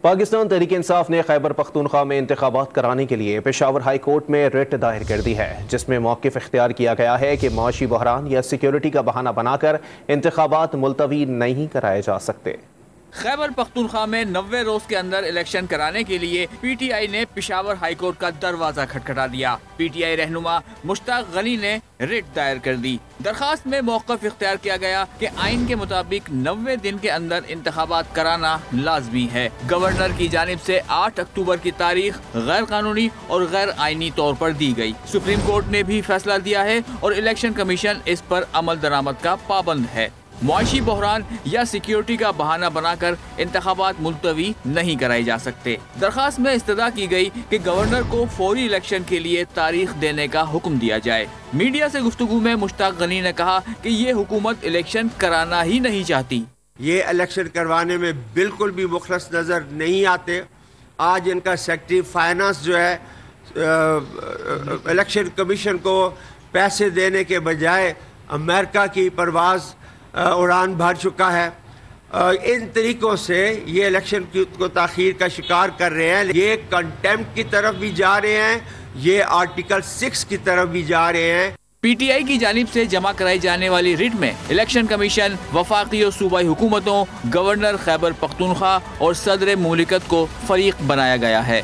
پاکستان تحریک انصاف نے خیبر پختونخوا میں انتخابات کرانے کے لیے پشاور ہائی کورٹ میں ریٹ دائر کر دی ہے، جس میں موقف اختیار کیا گیا ہے کہ معاشی بحران یا سیکیورٹی کا بہانہ بنا کر انتخابات ملتوی نہیں کرائے جا سکتے۔ خیبر پختونخوا میں 90 روز کے اندر الیکشن کرانے کے لیے پی ٹی آئی نے پشاور ہائی کورٹ کا دروازہ کھٹکھٹا دیا۔ پی ٹی آئی رہنما مشتاق غنی نے ریٹ دائر کر دی۔ درخواست میں موقف اختیار کیا گیا کہ آئین کے مطابق 90 دن کے اندر انتخابات کرانا لازمی ہے۔ گورنر کی جانب سے 8 اکتوبر کی تاریخ غیر قانونی اور غیر آئینی طور پر دی گئی۔ سپریم کورٹ نے بھی فیصلہ دیا ہے اور الیکشن کمیشن اس پر عمل درآمد کا پابند ہے۔ معاشی بحران یا سیکیورٹی کا بہانہ بنا کر انتخابات ملتوی نہیں کرائے جا سکتے۔ درخواست میں استدعا کی گئی کہ گورنر کو فوری الیکشن کے لیے تاریخ دینے کا حکم دیا جائے۔ میڈیا سے گفتگو میں مشتاق غنی نے کہا کہ یہ حکومت الیکشن کرانا ہی نہیں چاہتی۔ یہ الیکشن کروانے میں بالکل بھی مخلص نظر نہیں آتے۔ آج ان کا سیکرٹری فائنانس جو ہے الیکشن کمیشن کو پیسے دینے کے بجائے امریکہ کی پرواز اڑان بھر چکا ہے۔ ان طریقوں سے یہ الیکشن کو تاخیر کا شکار کر رہے ہیں۔ یہ کنٹیمپٹ کی طرف بھی جا رہے ہیں، یہ آرٹیکل 6 کی طرف بھی جا رہے ہیں۔ پی ٹی آئی کی جانب سے جمع کرائی جانے والی ریٹ میں الیکشن کمیشن، وفاقی اور صوبائی حکومتوں، گورنر خیبر پختونخوا اور صدر مملکت کو فریق بنایا گیا ہے۔